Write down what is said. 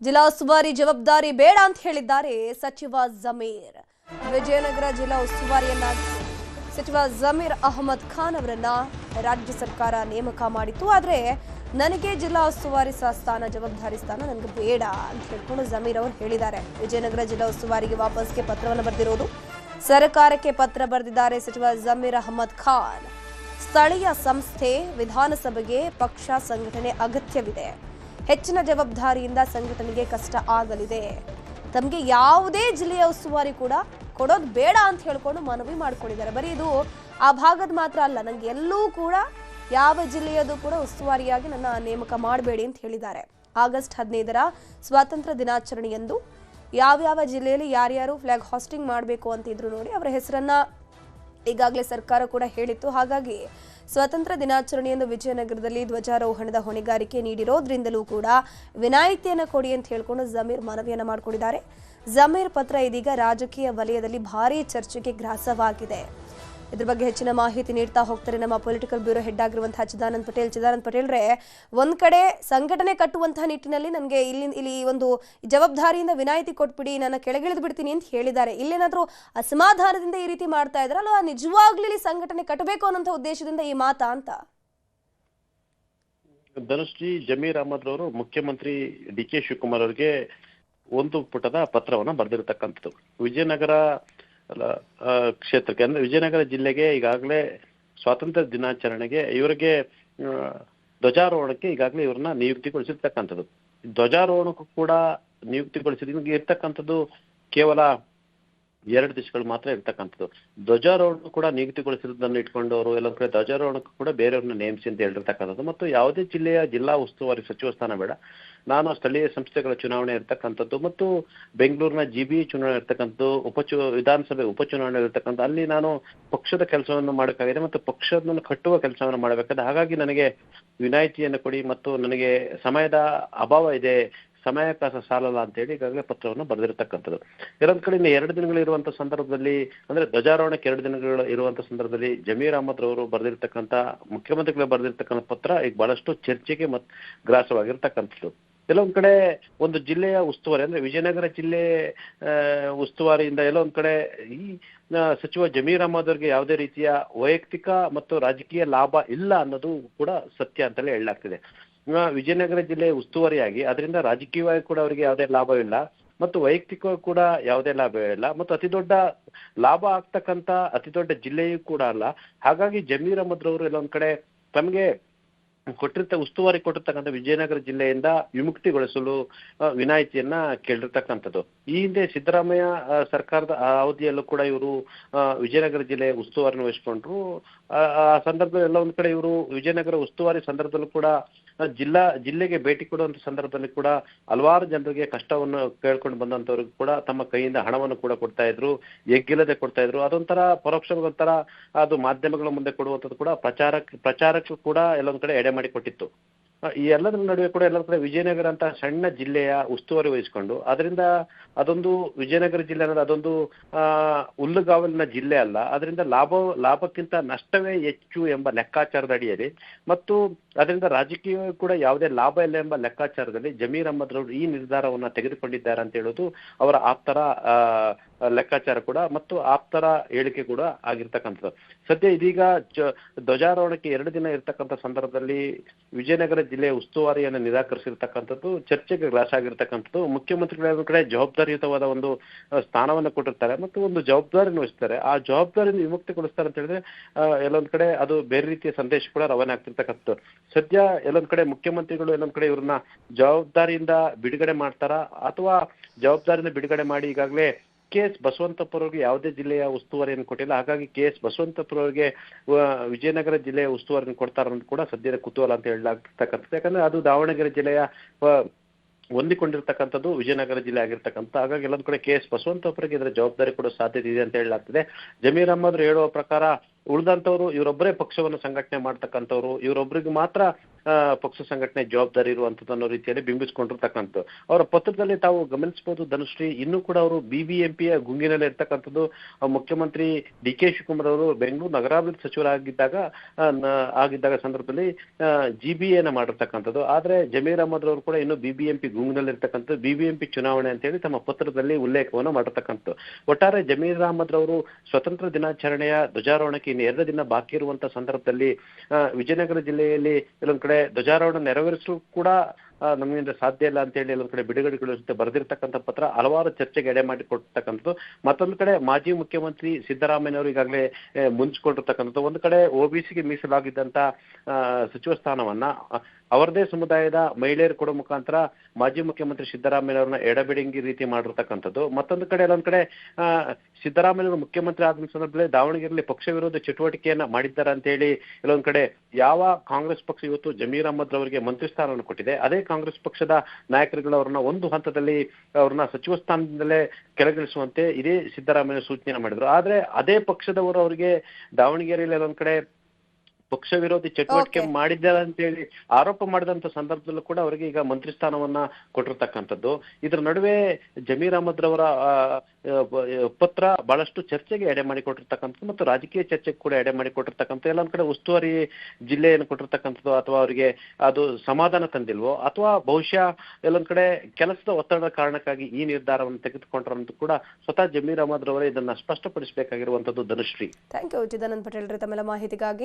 ಜಿಲ್ಲಾ ಉಸ್ತುವಾರಿ ಜವಾಬ್ದಾರಿ ಬೇಡ ಅಂತ ಹೇಳಿದ್ದಾರೆ ಸಚಿವ ಜಮೀರ್. ವಿಜಯನಗರ ಜಿಲ್ಲಾ ಉಸ್ತುವಾರಿಯನ್ನಾಗಿ ಸಚಿವ ಜಮೀರ್ ಅಹಮದ್ ಖಾನ್ ಅವರನ್ನ ರಾಜ್ಯ ಸರ್ಕಾರ ನೇಮಕ ಮಾಡಿತ್ತು. ಆದರೆ ನನಗೆ ಜಿಲ್ಲಾ ಉಸ್ತುವಾರಿ ಸ್ಥಾನ ಜವಾಬ್ದಾರಿ ಸ್ಥಾನ ನನಗೆ ಬೇಡ ಅಂತ ಹೇಳ್ಕೊಂಡು ಜಮೀರ್ ಅವರು ಹೇಳಿದ್ದಾರೆ. ವಿಜಯನಗರ ಜಿಲ್ಲಾ ಉಸ್ತುವಾರಿಗೆ ವಾಪಸ್ಗೆ ಪತ್ರವನ್ನು ಬರೆದಿರೋದು, ಸರ್ಕಾರಕ್ಕೆ ಪತ್ರ ಬರೆದಿದ್ದಾರೆ ಸಚಿವ ಜಮೀರ್ ಅಹಮದ್ ಖಾನ್. ಸ್ಥಳೀಯ ಸಂಸ್ಥೆ ವಿಧಾನಸಭೆಗೆ ಪಕ್ಷ ಸಂಘಟನೆ ಅಗತ್ಯವಿದೆ. ಹೆಚ್ಚಿನ ಜವಾಬ್ದಾರಿಯಿಂದ ಸಂಘಟನೆಗೆ ಕಷ್ಟ ಆಗಲಿದೆ. ತಮಗೆ ಯಾವುದೇ ಜಿಲ್ಲೆಯ ಉಸ್ತುವಾರಿ ಕೂಡ ಕೊಡೋದು ಬೇಡ ಅಂತ ಹೇಳ್ಕೊಂಡು ಮನವಿ ಮಾಡ್ಕೊಂಡಿದ್ದಾರೆ. ಬರೀ ಇದು ಆ ಭಾಗದ ಮಾತ್ರ ಅಲ್ಲ, ನನಗೆ ಎಲ್ಲೂ ಕೂಡ ಯಾವ ಜಿಲ್ಲೆಯದು ಕೂಡ ಉಸ್ತುವಾರಿಯಾಗಿ ನನ್ನ ನೇಮಕ ಮಾಡಬೇಡಿ ಅಂತ ಹೇಳಿದ್ದಾರೆ. ಆಗಸ್ಟ್ 15ರ ಸ್ವಾತಂತ್ರ್ಯ ದಿನಾಚರಣೆಯಂದು ಯಾವ್ಯಾವ ಜಿಲ್ಲೆಯಲ್ಲಿ ಯಾರ್ಯಾರು ಫ್ಲಾಗ್ ಹಾಸ್ಟಿಂಗ್ ಮಾಡಬೇಕು ಅಂತಿದ್ರು ನೋಡಿ, ಅವರ ಹೆಸರನ್ನ ಈಗಾಗಲೇ ಸರ್ಕಾರ ಕೂಡ ಹೇಳಿತ್ತು. ಹಾಗಾಗಿ ಸ್ವಾತಂತ್ರ್ಯ ದಿನಾಚರಣೆಯಂದು ವಿಜಯನಗರದಲ್ಲಿ ಧ್ವಜಾರೋಹಣದ ಹೊಣೆಗಾರಿಕೆ ನೀಡಿರೋದ್ರಿಂದಲೂ ಕೂಡ ವಿನಾಯಿತಿಯನ್ನು ಕೊಡಿ ಅಂತ ಹೇಳ್ಕೊಂಡು ಜಮೀರ್ ಮನವಿಯನ್ನು ಮಾಡಿಕೊಂಡಿದ್ದಾರೆ. ಜಮೀರ್ ಪತ್ರ ಇದೀಗ ರಾಜಕೀಯ ವಲಯದಲ್ಲಿ ಭಾರೀ ಚರ್ಚೆಗೆ ಗ್ರಾಸವಾಗಿದೆ. ಇದ್ರ ಬಗ್ಗೆ ಹೆಚ್ಚಿನ ಮಾಹಿತಿ ನೀಡ್ತಾ ಹೋಗ್ತಾರೆ ನಮ್ಮ ಪೊಲಿಟಿಕಲ್ ಬ್ಯೂರೋ ಹೆಡ್ ಆಗಿರುವಂತಹ ಚಿದಾನಂದ್ ಪಟೇಲ್ರೆ, ಒಂದ್ ಕಡೆ ಸಂಘಟನೆ ಕಟ್ಟುವಂತಹ ನಿಟ್ಟಿನಲ್ಲಿ ನನಗೆ ಇಲ್ಲಿ ಒಂದು ಜವಾಬ್ದಾರಿಯಿಂದ ವಿನಾಯಿತಿ ಕೊಟ್ಬಿಡಿ, ನನ್ನ ಕೆಳಗಿಳಿದು ಬಿಡ್ತೀನಿ ಅಂತ ಹೇಳಿದ್ದಾರೆ. ಇಲ್ಲೇನಾದ್ರೂ ಅಸಮಾಧಾನದಿಂದ ಈ ರೀತಿ ಮಾಡ್ತಾ ಇದ್ರಲ್ಲ, ನಿಜವಾಗ್ಲೂ ಇಲ್ಲಿ ಸಂಘಟನೆ ಕಟ್ಟಬೇಕು ಅನ್ನೋ ಉದ್ದೇಶದಿಂದ ಈ ಮಾತಾ ಅಂತ? ಧನುಶ್ರೀ, ಜಮೀರ್ ಅಹಮದ್ ಅವರು ಮುಖ್ಯಮಂತ್ರಿ ಡಿ.ಕೆ. ಶಿವಕುಮಾರ್ ಅವರಿಗೆ ಒಂದು ಪುಟದ ಪತ್ರವನ್ನ ಬರೆದಿರತಕ್ಕಂಥದ್ದು. ವಿಜಯನಗರ ಕ್ಷೇತ್ರಕ್ಕೆ ಅಂದ್ರೆ ವಿಜಯನಗರ ಜಿಲ್ಲೆಗೆ ಈಗಾಗಲೇ ಸ್ವಾತಂತ್ರ್ಯ ದಿನಾಚರಣೆಗೆ ಇವರಿಗೆ ಧ್ವಜಾರೋಹಣಕ್ಕೆ ಈಗಾಗಲೇ ಇವ್ರನ್ನ ನಿಯುಕ್ತಿಗೊಳಿಸಿರ್ತಕ್ಕಂಥದ್ದು. ಧ್ವಜಾರೋಹಣಕ್ಕೂ ಕೂಡ ನಿಯುಕ್ತಿಗೊಳಿಸಿದ ಇರ್ತಕ್ಕಂಥದ್ದು ಕೇವಲ 2 ದಿವಸಗಳು ಮಾತ್ರ ಇರ್ತಕ್ಕಂಥದ್ದು. ಧ್ವಜಾರೋಹಣ ಕೂಡ ನಿಯುಕ್ತಿಗೊಳಿಸಿದ್ದನ್ನು ಇಟ್ಕೊಂಡು ಅವರು ಎಲ್ಲ ಕಡೆ ಧ್ವಜಾರೋಹಣಕ್ಕೂ ಕೂಡ ಬೇರೆಯವ್ರನ್ನ ನೇಮಿಸಿ ಅಂತ ಹೇಳಿರ್ತಕ್ಕಂಥದ್ದು. ಮತ್ತು ಯಾವುದೇ ಜಿಲ್ಲೆಯ ಜಿಲ್ಲಾ ಉಸ್ತುವಾರಿ ಸಚಿವ ಸ್ಥಾನ ಬೇಡ, ನಾನು ಸ್ಥಳೀಯ ಸಂಸ್ಥೆಗಳ ಚುನಾವಣೆ ಇರ್ತಕ್ಕಂಥದ್ದು ಮತ್ತು ಬೆಂಗಳೂರಿನ GBE ಚುನಾವಣೆ ಇರ್ತಕ್ಕಂಥದ್ದು, ವಿಧಾನಸಭೆ ಉಪಚುನಾವಣೆ ಇರ್ತಕ್ಕಂಥ ಅಲ್ಲಿ ನಾನು ಪಕ್ಷದ ಕೆಲಸವನ್ನು ಮಾಡಬೇಕಾಗಿದೆ ಮತ್ತು ಪಕ್ಷವನ್ನು ಕಟ್ಟುವ ಕೆಲಸವನ್ನು ಮಾಡಬೇಕಾಗಿದೆ. ಹಾಗಾಗಿ ನನಗೆ ವಿನಾಯಿತಿಯನ್ನು ಕೊಡಿ ಮತ್ತು ನನಗೆ ಸಮಯದ ಅಭಾವ ಇದೆ, ಸಮಯಾವಕಾಶ ಸಾಲಲ್ಲ ಅಂತ ಹೇಳಿ ಈಗಾಗಲೇ ಪತ್ರವನ್ನು ಬರೆದಿರತಕ್ಕಂಥದ್ದು. ಎರೊಂದ್ ಕಡೆ 2 ದಿನಗಳು ಇರುವಂತ ಸಂದರ್ಭದಲ್ಲಿ, ಅಂದ್ರೆ ಧ್ವಜಾರೋಹಣಕ್ಕೆ 2 ದಿನಗಳು ಇರುವಂತ ಸಂದರ್ಭದಲ್ಲಿ ಜಮೀರ್ ಅಹಮದ್ ಅವರು ಬರೆದಿರ್ತಕ್ಕಂಥ, ಮುಖ್ಯಮಂತ್ರಿಗಳು ಬರೆದಿರ್ತಕ್ಕಂಥ ಪತ್ರ ಈಗ ಬಹಳಷ್ಟು ಚರ್ಚೆಗೆ ಗ್ರಾಸವಾಗಿರ್ತಕ್ಕಂಥದ್ದು. ಎಲ್ಲೊಂದ್ ಕಡೆ ಒಂದು ಜಿಲ್ಲೆಯ ಉಸ್ತುವಾರಿ ಅಂದ್ರೆ ವಿಜಯನಗರ ಜಿಲ್ಲೆ ಉಸ್ತುವಾರಿಯಿಂದ ಎಲ್ಲೊಂದ್ ಕಡೆ ಈ ಸಚಿವ ಜಮೀರ್ ಅಹಮದ್ ಅವರಿಗೆ ಯಾವುದೇ ರೀತಿಯ ವೈಯಕ್ತಿಕ ಮತ್ತು ರಾಜಕೀಯ ಲಾಭ ಇಲ್ಲ ಅನ್ನೋದು ಕೂಡ ಸತ್ಯ ಅಂತಲೇ ಹೇಳಲಾಗ್ತಿದೆ. ವಿಜಯನಗರ ಜಿಲ್ಲೆ ಉಸ್ತುವಾರಿಯಾಗಿ ಅದರಿಂದ ರಾಜಕೀಯವಾಗಿ ಕೂಡ ಅವರಿಗೆ ಯಾವುದೇ ಲಾಭವಿಲ್ಲ ಮತ್ತು ವೈಯಕ್ತಿಕವಾಗಿ ಕೂಡ ಯಾವುದೇ ಲಾಭ ಇಲ್ಲ ಮತ್ತು ಅತಿ ದೊಡ್ಡ ಲಾಭ ಆಗ್ತಕ್ಕಂಥ ಅತಿ ದೊಡ್ಡ ಜಿಲ್ಲೆಯೂ ಕೂಡ ಅಲ್ಲ. ಹಾಗಾಗಿ ಜಮೀರ್ ಅಹಮದ್ ರವರು ಎಲ್ಲೊಂದ್ ಕಡೆ ತಮಗೆ ಉಸ್ತುವಾರಿ ಕೊಟ್ಟಿರ್ತಕ್ಕಂಥ ವಿಜಯನಗರ ಜಿಲ್ಲೆಯಿಂದ ವಿಮುಕ್ತಿಗೊಳಿಸಲು ವಿನಾಯಿತಿಯನ್ನ ಕೇಳಿರ್ತಕ್ಕಂಥದ್ದು. ಈ ಹಿಂದೆ ಸಿದ್ದರಾಮಯ್ಯ ಸರ್ಕಾರದ ಅವಧಿಯಲ್ಲೂ ಕೂಡ ಇವರು ವಿಜಯನಗರ ಜಿಲ್ಲೆಯ ಉಸ್ತುವಾರಿನ ವಹಿಸಿಕೊಂಡ್ರು. ಆ ಸಂದರ್ಭದಲ್ಲಿ ಎಲ್ಲ ಒಂದ್ ಕಡೆ ಇವರು ವಿಜಯನಗರ ಉಸ್ತುವಾರಿ ಸಂದರ್ಭದಲ್ಲೂ ಕೂಡ ಜಿಲ್ಲೆಗೆ ಭೇಟಿ ಕೊಡುವಂತ ಸಂದರ್ಭದಲ್ಲಿ ಕೂಡ ಹಲವಾರು ಜನರಿಗೆ ಕಷ್ಟವನ್ನು ಕೇಳ್ಕೊಂಡು ಬಂದಂತವ್ರಿಗೆ ಕೂಡ ತಮ್ಮ ಕೈಯಿಂದ ಹಣವನ್ನು ಕೂಡ ಕೊಡ್ತಾ ಇದ್ರು, ಎಗ್ಗಿಲ್ಲದೆ ಕೊಡ್ತಾ ಇದ್ರು. ಅದೊಂಥರ ಪರೋಕ್ಷ ಅದು ಮಾಧ್ಯಮಗಳ ಮುಂದೆ ಕೊಡುವಂಥದ್ದು ಕೂಡ ಪ್ರಚಾರಕ್ಕೂ ಕೂಡ ಎಲ್ಲೊಂದ್ ಕಡೆ ಎಡೆ ಮಾಡಿ ಕೊಟ್ಟಿತ್ತು. ಈ ಎಲ್ಲದರ ನಡುವೆ ಕೂಡ ಎಲ್ಲ ಕಡೆ ವಿಜಯನಗರ ಅಂತ ಸಣ್ಣ ಜಿಲ್ಲೆಯ ಉಸ್ತುವಾರಿ ವಹಿಸಿಕೊಂಡು ಅದರಿಂದ ಅದೊಂದು ವಿಜಯನಗರ ಜಿಲ್ಲೆ ಅನ್ನೋದು ಅದೊಂದು ಹುಲ್ಲುಗಾವಲಿನ ಜಿಲ್ಲೆ ಅಲ್ಲ, ಅದರಿಂದ ಲಾಭಕ್ಕಿಂತ ನಷ್ಟವೇ ಹೆಚ್ಚು ಎಂಬ ಲೆಕ್ಕಾಚಾರದ ಅಡಿಯಲ್ಲಿ ಮತ್ತು ಅದರಿಂದ ರಾಜಕೀಯ ಕೂಡ ಯಾವುದೇ ಲಾಭ ಇಲ್ಲ ಎಂಬ ಲೆಕ್ಕಾಚಾರದಲ್ಲಿ ಜಮೀರ್ ಅಹಮದ್ ರವರು ಈ ನಿರ್ಧಾರವನ್ನ ತೆಗೆದುಕೊಂಡಿದ್ದಾರೆ ಅಂತ ಹೇಳೋದು ಅವರ ಆಪ್ತರ ಲೆಕ್ಕಾಚಾರ ಕೂಡ ಮತ್ತು ಆಪ್ತರ ಹೇಳಿಕೆ ಕೂಡ ಆಗಿರ್ತಕ್ಕಂಥದ್ದು. ಸದ್ಯ ಇದೀಗ ಧ್ವಜಾರೋಹಣಕ್ಕೆ 2 ದಿನ ಇರ್ತಕ್ಕಂಥ ಸಂದರ್ಭದಲ್ಲಿ ವಿಜಯನಗರ ಜಿಲ್ಲೆಯ ಉಸ್ತುವಾರಿಯನ್ನು ನಿರಾಕರಿಸಿರ್ತಕ್ಕಂಥದ್ದು ಚರ್ಚೆಗೆ ಗ್ರಾಸ ಆಗಿರ್ತಕ್ಕಂಥದ್ದು. ಮುಖ್ಯಮಂತ್ರಿಗಳ ಕಡೆ ಜವಾಬ್ದಾರಿಯುತವಾದ ಒಂದು ಸ್ಥಾನವನ್ನು ಕೊಟ್ಟಿರ್ತಾರೆ ಮತ್ತು ಒಂದು ಜವಾಬ್ದಾರಿಯನ್ನು ವಹಿಸ್ತಾರೆ. ಆ ಜವಾಬ್ದಾರಿಯನ್ನು ವಿಮುಕ್ತಿಗೊಳಿಸ್ತಾರೆ ಅಂತ ಹೇಳಿದ್ರೆ ಎಲ್ಲೊಂದ್ ಕಡೆ ಅದು ಬೇರೆ ರೀತಿಯ ಸಂದೇಶ ಕೂಡ ರವಾನೆ ಆಗ್ತಿರ್ತಕ್ಕಂಥದ್ದು. ಸದ್ಯ ಎಲ್ಲೊಂದ್ ಕಡೆ ಮುಖ್ಯಮಂತ್ರಿಗಳು ಎಲ್ಲೊಂದ್ ಕಡೆ ಇವ್ರನ್ನ ಜವಾಬ್ದಾರಿಯಿಂದ ಬಿಡುಗಡೆ ಮಾಡ್ತಾರ ಅಥವಾ ಜವಾಬ್ದಾರಿಯಿಂದ ಬಿಡುಗಡೆ ಮಾಡಿ ಈಗಾಗಲೇ KS ಬಸವಂತಪ್ಪರವ್ರಿಗೆ ಯಾವುದೇ ಜಿಲ್ಲೆಯ ಉಸ್ತುವಾರಿಯನ್ನು ಕೊಟ್ಟಿಲ್ಲ. ಹಾಗಾಗಿ KS ಬಸವಂತಪ್ಪರವ್ರಿಗೆ ವಿಜಯನಗರ ಜಿಲ್ಲೆಯ ಉಸ್ತುವಾರಿಯನ್ನು ಕೊಡ್ತಾರ ಅಂತ ಕೂಡ ಸದ್ಯದ ಕುತೂಹಲ ಅಂತ ಹೇಳಲಾಗ್ತಕ್ಕಂಥದ್ದು. ಯಾಕಂದ್ರೆ ಅದು ದಾವಣಗೆರೆ ಜಿಲ್ಲೆಯ ಹೊಂದಿಕೊಂಡಿರ್ತಕ್ಕಂಥದ್ದು ವಿಜಯನಗರ ಜಿಲ್ಲೆ ಆಗಿರ್ತಕ್ಕಂಥ. ಹಾಗಾಗಿ ಎಲ್ಲೊಂದ್ ಕಡೆ KS ಬಸವಂತಪ್ಪರಿಗೆ ಇದರ ಜವಾಬ್ದಾರಿ ಕೊಡೋ ಸಾಧ್ಯತೆ ಇದೆ ಅಂತ ಹೇಳಲಾಗ್ತದೆ. ಜಮೀರ್ ಅಹಮದ್ ಹೇಳುವ ಪ್ರಕಾರ ಉಳಿದಂತವ್ರು ಇವರೊಬ್ಬರೇ ಪಕ್ಷವನ್ನು ಸಂಘಟನೆ ಮಾಡ್ತಕ್ಕಂಥವ್ರು, ಇವರೊಬ್ಬರಿಗೆ ಮಾತ್ರ ಪಕ್ಷ ಸಂಘಟನೆ ಜವಾಬ್ದಾರಿ ಇರುವಂತದ್ದು ಅನ್ನೋ ರೀತಿಯಲ್ಲಿ ಬಿಂಬಿಸ್ಕೊಂಡಿರ್ತಕ್ಕಂಥದ್ದು. ಅವರ ಪತ್ರದಲ್ಲಿ ತಾವು ಗಮನಿಸಬಹುದು ಧನುಶ್ರೀ, ಇನ್ನೂ ಕೂಡ ಅವರು BBMPಯ ಗುಂಗಿನಲ್ಲಿ ಇರ್ತಕ್ಕಂಥದ್ದು. ಮುಖ್ಯಮಂತ್ರಿ DK ಶಿವಕುಮಾರ್ ಅವರು ಬೆಂಗಳೂರು ನಗರಾಭಿವೃದ್ಧಿ ಸಚಿವರಾಗಿದ್ದಾಗ ಸಂದರ್ಭದಲ್ಲಿ GBAನ ಮಾಡಿರ್ತಕ್ಕಂಥದ್ದು. ಆದ್ರೆ ಜಮೀರ್ ಅಹಮದ್ ಅವರು ಕೂಡ ಇನ್ನು BBMP ಗುಂಗಿನಲ್ಲಿ ಇರ್ತಕ್ಕಂಥದ್ದು, BBMP ಚುನಾವಣೆ ಅಂತ ಹೇಳಿ ತಮ್ಮ ಪತ್ರದಲ್ಲಿ ಉಲ್ಲೇಖವನ್ನು ಮಾಡಿರ್ತಕ್ಕಂಥದ್ದು. ಒಟ್ಟಾರೆ ಜಮೀರ್ ಅಹಮದ್ ಅವರು ಸ್ವತಂತ್ರ ದಿನಾಚರಣೆಯ ಧ್ವಜಾರೋಹಣಕ್ಕೆ ಇನ್ನು 2 ದಿನ ಬಾಕಿ ಇರುವಂತಹ ಸಂದರ್ಭದಲ್ಲಿ ವಿಜಯನಗರ ಜಿಲ್ಲೆಯಲ್ಲಿ ಕೆಲವೊಂದ್ ಕಡೆ ಧ್ವಜಾರೋಹಣ ನೆರವೇರಿಸಲು ಕೂಡ ನಮ್ಮಿಂದ ಸಾಧ್ಯ ಇಲ್ಲ ಅಂತ ಹೇಳಿ ಎಲ್ಲೊಂದ್ ಕಡೆ ಬಿಡುಗಡೆಗೊಳಿಸುತ್ತೆ ಬರೆದಿರ್ತಕ್ಕಂಥ ಪತ್ರ ಹಲವಾರು ಚರ್ಚೆಗೆ ಎಡೆ ಮಾಡಿಕೊಡ್ತಕ್ಕಂಥದ್ದು. ಮತ್ತೊಂದು ಕಡೆ ಮಾಜಿ ಮುಖ್ಯಮಂತ್ರಿ ಸಿದ್ದರಾಮಯ್ಯನವರು ಈಗಾಗಲೇ ಮುಂಚಿಕೊಂಡಿರ್ತಕ್ಕಂಥದ್ದು. ಒಂದು ಕಡೆ OBCಗೆ ಮೀಸಲಾಗಿದ್ದಂತ ಸಚಿವ ಸ್ಥಾನವನ್ನ ಅವರದೇ ಸಮುದಾಯದ ಮಹಿಳೆಯರು ಕೊಡೋ ಮುಖಾಂತರ ಮಾಜಿ ಮುಖ್ಯಮಂತ್ರಿ ಸಿದ್ದರಾಮಯ್ಯನವ್ರನ್ನ ಎಡಬಿಡಂಗಿ ರೀತಿ ಮಾಡಿರ್ತಕ್ಕಂಥದ್ದು. ಮತ್ತೊಂದು ಕಡೆ ಎಲ್ಲೊಂದ್ ಕಡೆ ಸಿದ್ದರಾಮಯ್ಯನವರು ಮುಖ್ಯಮಂತ್ರಿ ಆದ ಸಂದರ್ಭದಲ್ಲಿ ದಾವಣಗೆರೆಯಲ್ಲಿ ಪಕ್ಷ ವಿರೋಧ ಚಟುವಟಿಕೆಯನ್ನ ಮಾಡಿದ್ದಾರೆ ಅಂತ ಹೇಳಿ ಎಲ್ಲೊಂದ್ ಕಡೆ ಯಾವ ಕಾಂಗ್ರೆಸ್ ಪಕ್ಷ ಇವತ್ತು ಜಮೀರ್ ಅಹಮದ್ ಅವರಿಗೆ ಮಂತ್ರಿ ಸ್ಥಾನವನ್ನು ಕೊಟ್ಟಿದೆ, ಅದೇ ಕಾಂಗ್ರೆಸ್ ಪಕ್ಷದ ನಾಯಕರುಗಳು ಅವ್ರನ್ನ ಒಂದು ಹಂತದಲ್ಲಿ ಅವ್ರನ್ನ ಸಚಿವ ಸ್ಥಾನದಿಂದಲೇ ಕೆಳಗಿಳಿಸುವಂತೆ ಇದೇ ಸಿದ್ದರಾಮಯ್ಯ ಸೂಚನೆ ಮಾಡಿದ್ರು. ಆದ್ರೆ ಅದೇ ಪಕ್ಷದವರು ಅವರಿಗೆ ದಾವಣಗೆರೆಯಲ್ಲಿ ಎಲ್ಲೊಂದ್ ಕಡೆ ಪಕ್ಷ ವಿರೋಧಿ ಚಟುವಟಿಕೆ ಮಾಡಿದ್ದಾರೆ ಅಂತ ಹೇಳಿ ಆರೋಪ ಮಾಡಿದಂತ ಸಂದರ್ಭದಲ್ಲೂ ಕೂಡ ಅವರಿಗೆ ಈಗ ಮಂತ್ರಿ ಸ್ಥಾನವನ್ನ ಕೊಟ್ಟಿರ್ತಕ್ಕಂಥದ್ದು. ಇದರ ನಡುವೆ ಜಮೀರ್ ಅಹಮದ್ ರವರ ಪತ್ರ ಬಹಳಷ್ಟು ಚರ್ಚೆಗೆ ಎಡೆ ಮಾಡಿಕೊಟ್ಟಿರ್ತಕ್ಕಂಥದ್ದು ಮತ್ತು ರಾಜಕೀಯ ಚರ್ಚೆಗೆ ಕೂಡ ಎಡೆ ಮಾಡಿಕೊಟ್ಟಿರ್ತಕ್ಕಂಥ. ಎಲ್ಲೊಂದ್ ಕಡೆ ಉಸ್ತುವಾರಿ ಜಿಲ್ಲೆಯನ್ನು ಕೊಟ್ಟಿರ್ತಕ್ಕಂಥದ್ದು ಅಥವಾ ಅವರಿಗೆ ಅದು ಸಮಾಧಾನ ತಂದಿಲ್ವೋ ಅಥವಾ ಬಹುಶಃ ಎಲ್ಲೊಂದ್ ಕಡೆ ಕೆಲಸದ ಒತ್ತಡದ ಕಾರಣಕ್ಕಾಗಿ ಈ ನಿರ್ಧಾರವನ್ನು ತೆಗೆದುಕೊಂಡ್ರಂತೂ ಕೂಡ ಸ್ವತಃ ಜಮೀರ್ ಅಹಮದ್ ರವರೇ ಇದನ್ನ ಸ್ಪಷ್ಟಪಡಿಸಬೇಕಾಗಿರುವಂತದ್ದು ಧನುಶ್ರೀ. ಥ್ಯಾಂಕ್ ಯು ಚಿದಾನಂದ್ ಪಟೇಲ್ ತಮ್ಮೆಲ್ಲ ಮಾಹಿತಿಗಾಗಿ.